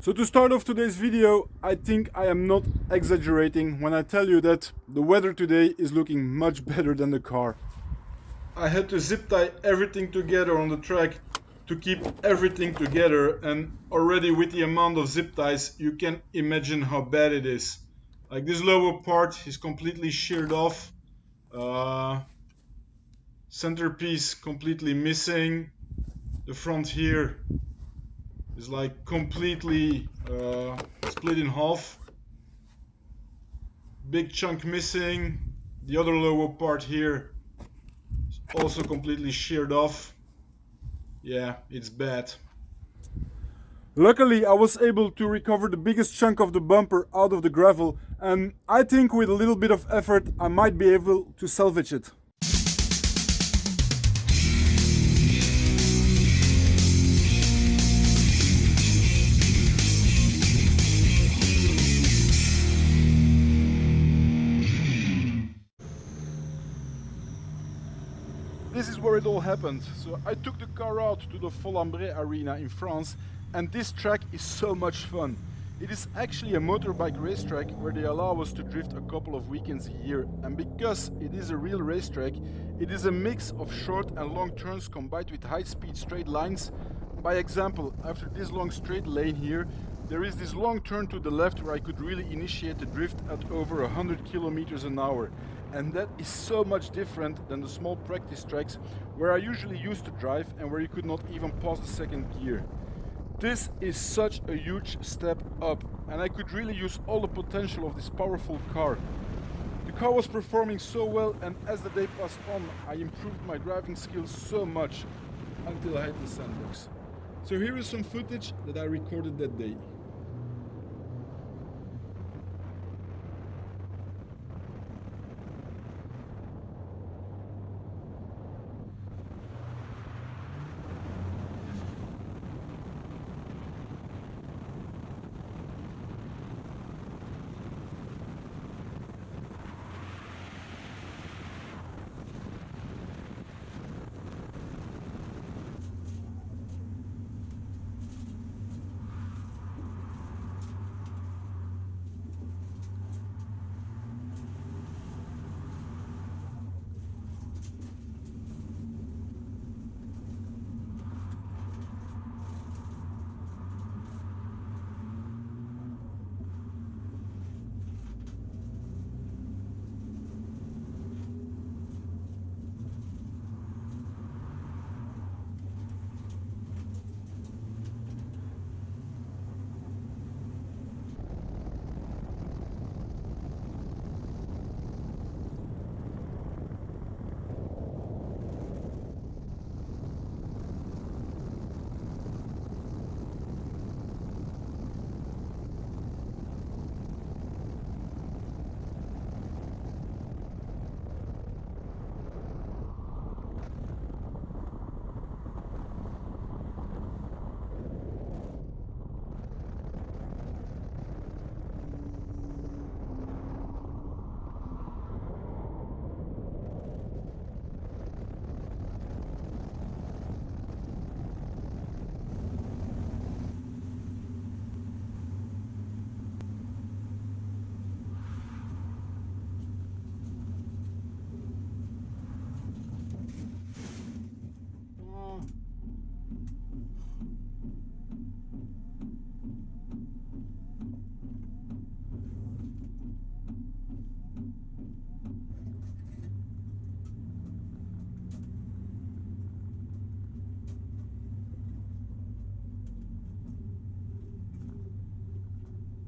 So to start off today's video, I think I am not exaggerating when I tell you that the weather today is looking much better than the car. I had to zip tie everything together on the track to keep everything together, and already with the amount of zip ties you can imagine how bad it is. Like, this lower part is completely sheared off, centerpiece completely missing, the front here is like completely split in half, big chunk missing. The other lower part here is also completely sheared off. Yeah, it's bad. Luckily, I was able to recover the biggest chunk of the bumper out of the gravel, and I think with a little bit of effort I might be able to salvage it. This is where it all happened. So I took the car out to the Folembray arena in France, and this track is so much fun. It is actually a motorbike racetrack where they allow us to drift a couple of weekends a year, and because it is a real racetrack, it is a mix of short and long turns combined with high-speed straight lines. By example, after this long straight lane here, there is this long turn to the left where I could really initiate the drift at over 100 kilometers an hour. And that is so much different than the small practice tracks where I usually used to drive and where you could not even pass the second gear. This is such a huge step up, and I could really use all the potential of this powerful car. The car was performing so well, and as the day passed on, I improved my driving skills so much until I hit the sandbox. So here is some footage that I recorded that day.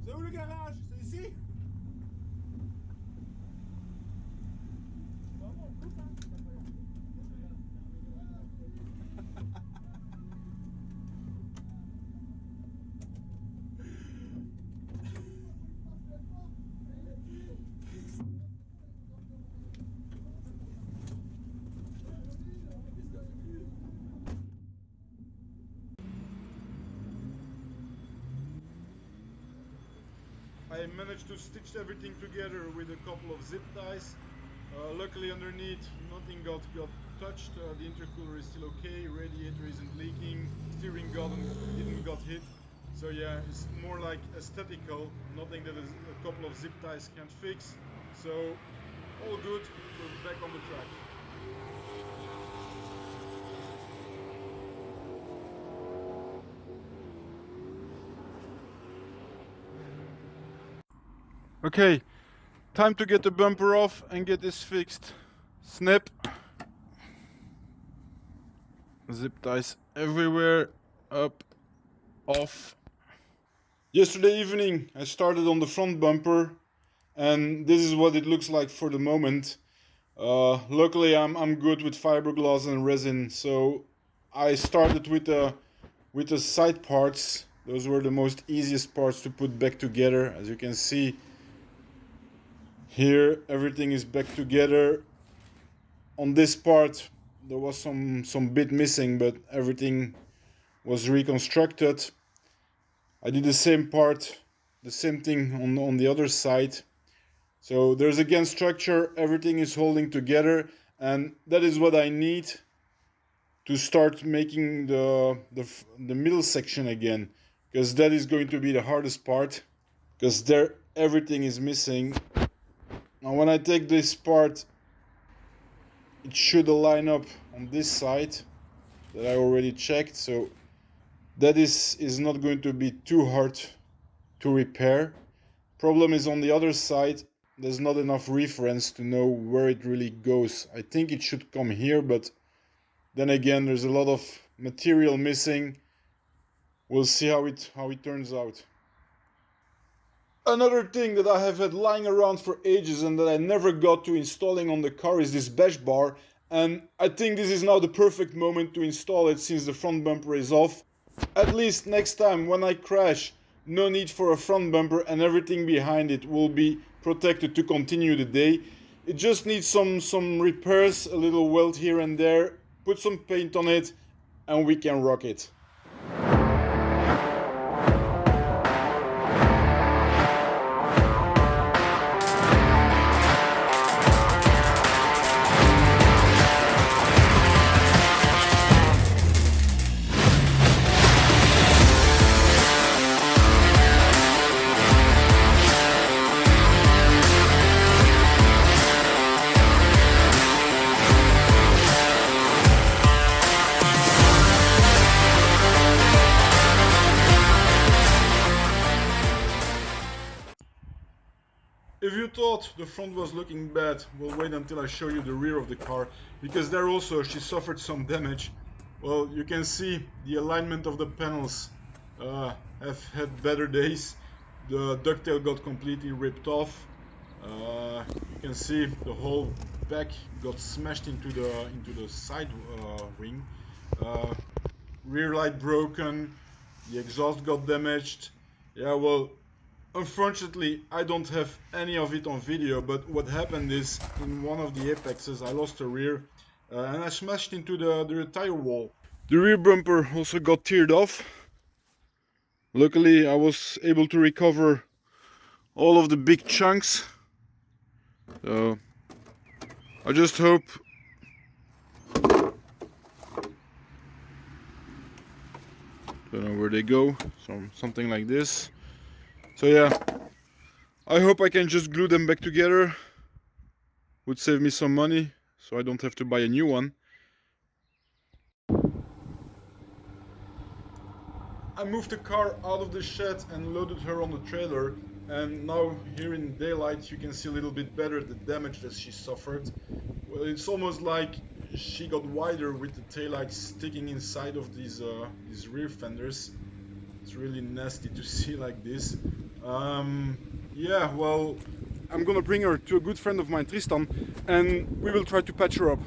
C'est où le garage? C'est ici? I managed to stitch everything together with a couple of zip ties. Luckily underneath nothing got touched, the intercooler is still okay, radiator isn't leaking, steering gun didn't got hit. So yeah, it's more like aesthetical, nothing that a couple of zip ties can't fix. So all good, we're back on the track. Okay, time to get the bumper off and get this fixed. Snap. Zip ties everywhere, up, off. Yesterday evening I started on the front bumper and this is what it looks like for the moment. Luckily I'm good with fiberglass and resin, so I started with the side parts. Those were the most easiest parts to put back together. As you can see here, everything is back together. On this part there was some bit missing, but everything was reconstructed. I did the same part, the same thing on the other side. So there's again structure, everything is holding together, and that is what I need to start making the middle section again, because that is going to be the hardest part, because there everything is missing. Now when I take this part, it should line up on this side that I already checked, so that is not going to be too hard to repair. Problem is on the other side, there's not enough reference to know where it really goes. I think it should come here, but then again there's a lot of material missing. We'll see how it turns out. Another thing that I have had lying around for ages and that I never got to installing on the car is this bash bar, and I think this is now the perfect moment to install it since the front bumper is off. At least next time when I crash, no need for a front bumper and everything behind it will be protected to continue the day. It just needs some repairs, a little weld here and there, put some paint on it, and we can rock it. If you thought the front was looking bad, we'll wait until I show you the rear of the car, because there also she suffered some damage. Well, you can see the alignment of the panels have had better days. The ducktail got completely ripped off. You can see the whole back got smashed into the side wing. Rear light broken. The exhaust got damaged. Yeah, well, unfortunately, I don't have any of it on video, but what happened is, in one of the apexes, I lost a rear and I smashed into the tire wall. The rear bumper also got teared off. Luckily, I was able to recover all of the big chunks. So, I just hope don't know where they go, something like this. So yeah, I hope I can just glue them back together. Would save me some money, so I don't have to buy a new one. I moved the car out of the shed and loaded her on the trailer, and now here in daylight you can see a little bit better the damage that she suffered. Well, it's almost like she got wider with the taillights sticking inside of these rear fenders. It's really nasty to see like this. Yeah, well, I'm gonna bring her to a good friend of mine, Tristan, and we will try to patch her up.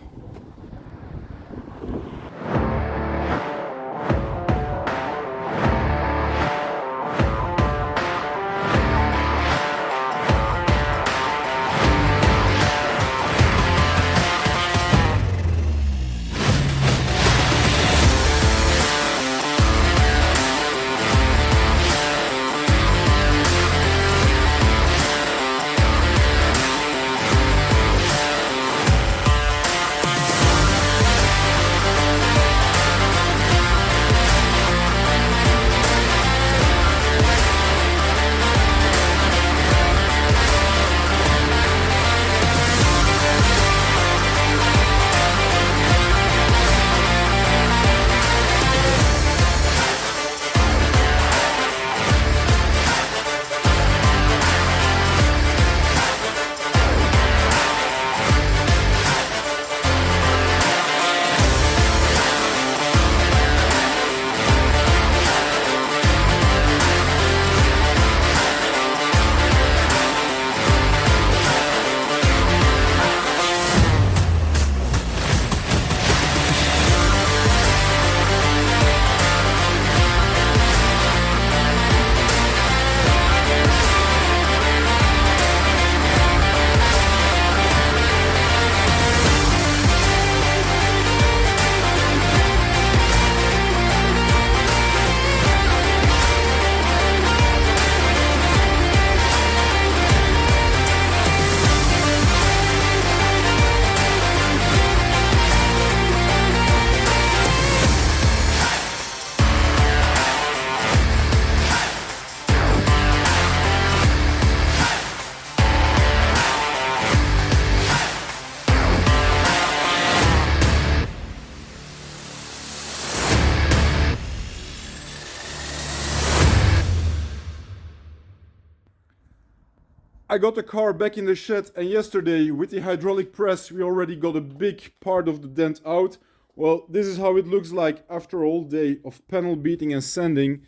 I got the car back in the shed, and yesterday with the hydraulic press we already got a big part of the dent out. Well, this is how it looks like after all day of panel beating and sanding.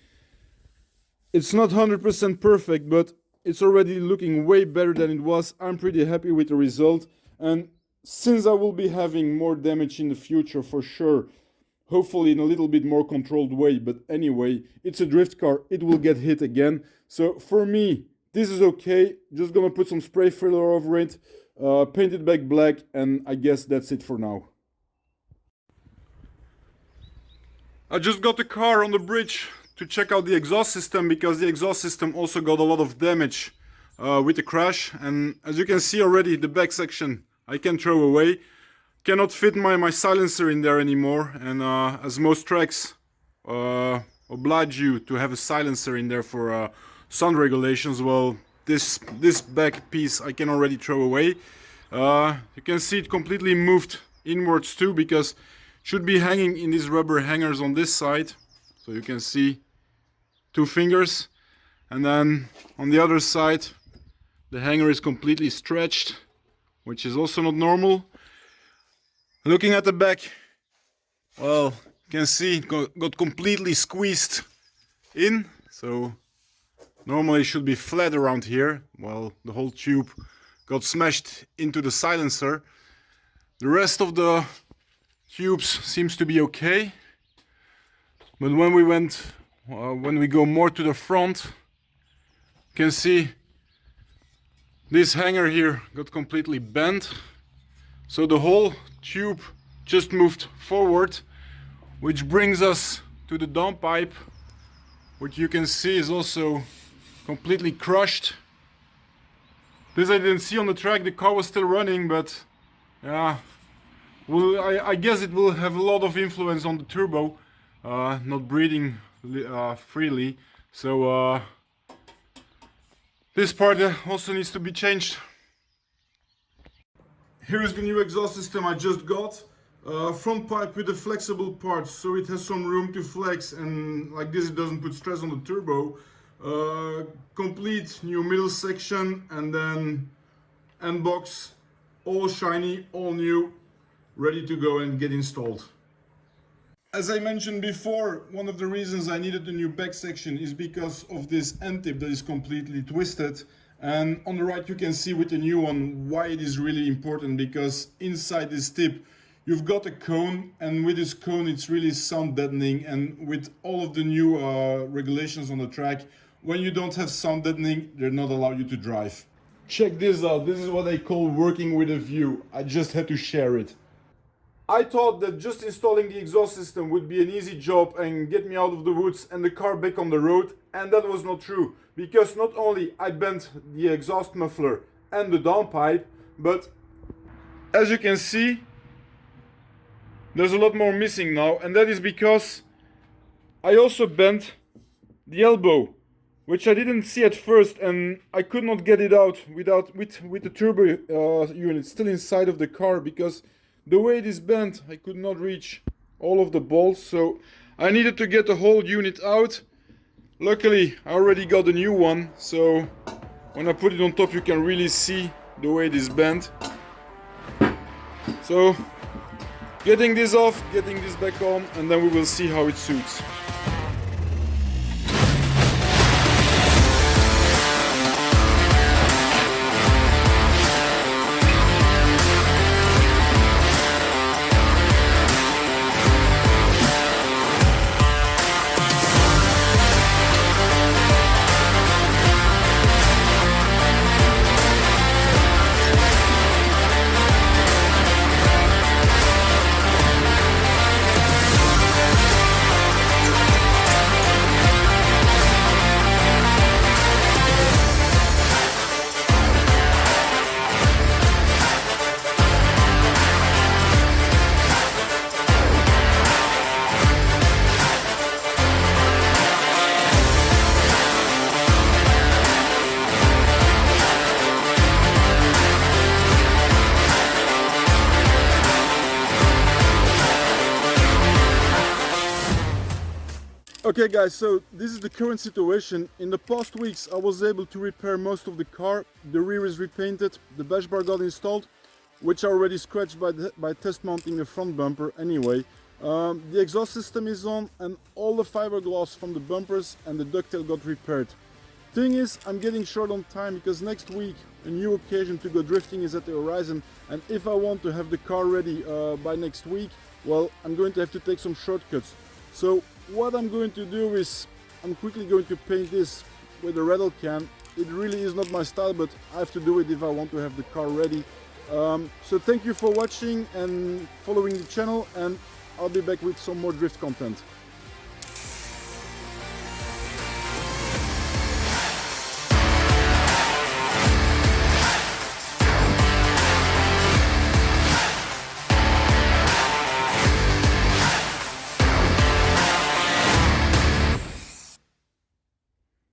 It's not 100% perfect, but it's already looking way better than it was. I'm pretty happy with the result, and since I will be having more damage in the future for sure, hopefully in a little bit more controlled way, but anyway, it's a drift car, it will get hit again. So for me, this is okay. Just gonna put some spray filler over it, paint it back black, and I guess that's it for now. I just got the car on the bridge to check out the exhaust system, because the exhaust system also got a lot of damage with the crash. And as you can see already, the back section I can throw away. Cannot fit my silencer in there anymore, and as most tracks oblige you to have a silencer in there for sound regulations, well, this back piece I can already throw away. You can see it completely moved inwards too, because it should be hanging in these rubber hangers on this side. So you can see 2 fingers, and then on the other side the hanger is completely stretched, which is also not normal. Looking at the back, well, you can see it got completely squeezed in, so normally it should be flat around here. Well, the whole tube got smashed into the silencer. The rest of the tubes seems to be okay, but when we go more to the front, you can see this hanger here got completely bent. So the whole tube just moved forward, which brings us to the downpipe, which you can see is also completely crushed. This I didn't see on the track, the car was still running, but yeah, well, I guess it will have a lot of influence on the turbo, not breathing freely. So this part also needs to be changed. Here is the new exhaust system I just got. Front pipe with the flexible parts, so it has some room to flex, and like this it doesn't put stress on the turbo. Complete new middle section, and then end box, all shiny, all new, ready to go and get installed. As I mentioned before, one of the reasons I needed the new back section is because of this end tip that is completely twisted. And on the right you can see with the new one why it is really important, because inside this tip you've got a cone, and with this cone it's really sound deadening, and with all of the new regulations on the track, when you don't have sound deadening, they're not allowed you to drive. Check this out, this is what I call working with a view. I just had to share it. I thought that just installing the exhaust system would be an easy job and get me out of the woods and the car back on the road, and that was not true, because not only I bent the exhaust muffler and the downpipe, but as you can see, there's a lot more missing now, and that is because I also bent the elbow, which I didn't see at first, and I could not get it out with the turbo unit still inside of the car, because the way it is bent, I could not reach all of the bolts, so I needed to get the whole unit out. Luckily, I already got a new one, so when I put it on top, you can really see the way it is bent. So, getting this off, getting this back on, and then we will see how it suits. Okay guys, so this is the current situation. In the past weeks I was able to repair most of the car. The rear is repainted, the dash bar got installed, which I already scratched by test mounting the front bumper anyway. The exhaust system is on and all the fiberglass from the bumpers and the ducktail got repaired. Thing is, I'm getting short on time because next week a new occasion to go drifting is at the horizon, and if I want to have the car ready by next week, well, I'm going to have to take some shortcuts. So what I'm going to do is I'm quickly going to paint this with a rattle can. It really is not my style, but I have to do it if I want to have the car ready. So thank you for watching and following the channel, and I'll be back with some more drift content.